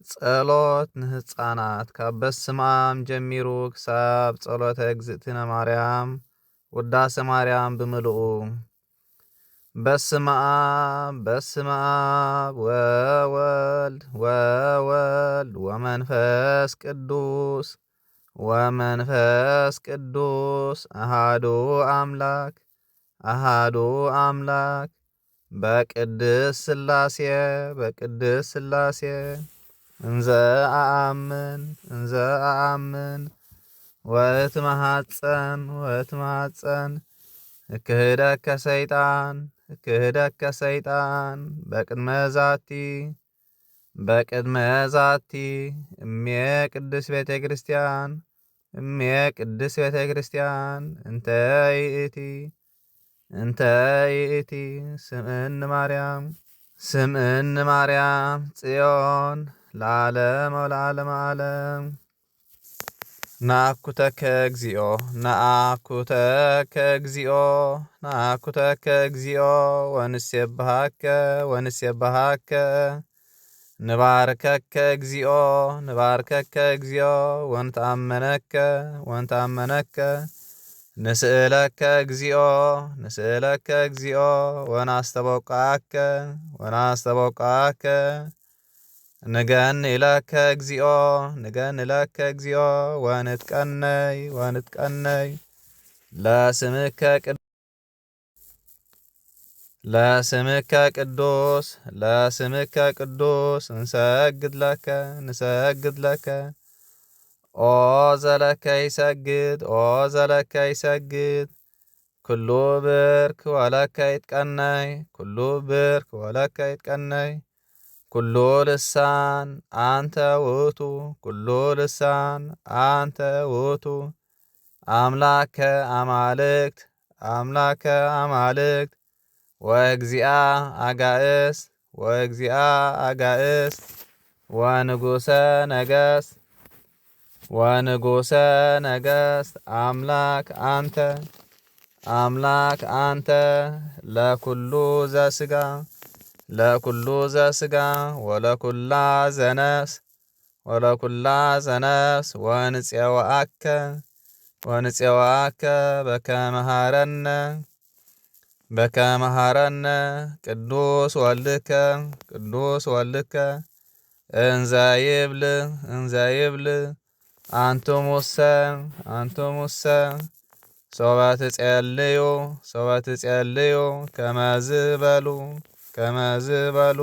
ጸሎት ንህፃናት ካብ በስመ አብ ጀሚሩ ክሳብ ጸሎተ እግዝእትነ ማርያም ውዳሴ ማርያም ብምልኡ በስመ አብ ወወልድ ወመንፈስ ቅዱስ አሃዱ አምላክ በቅድስ ሥላሴ እንዘ አአምን ወእትማሐፀን እክህደከ ሰይጣን በቅድመ ዛቲ እሜ ቅድስት ቤተ ክርስቲያን እንተ ይእቲ ስምዕን ማርያም ጽዮን ለዓለም ዓለም። ናኩተከ እግዚኦ ወንሴብሐከ ንባርከከ እግዚኦ ወንተአመነከ ንስእለከ እግዚኦ ወናስተበቃከ ንገንለከ እግዚኦ ወንትቀነይ ለስምከ ቅዱስ እንሰግድ ለከ ኦ ዘለከ ይሰግድ ኩሉ ብርክ ወለከ ይትቀነይ ኩሉ ልሳን አንተ ውእቱ አምላከ አማልክት ወእግዚአ አጋእስ ወንጉሰ ነገሥት አምላክ አንተ ለኩሉ ዘሥጋ ወለኩላ ዘነፍስ ወንፄዋከ በከመ ኀረነ ቅዱስ ወልድከ እንዘ ይብል አንትሙሰ ሶበ ትጼልዩ ከመዝ በሉ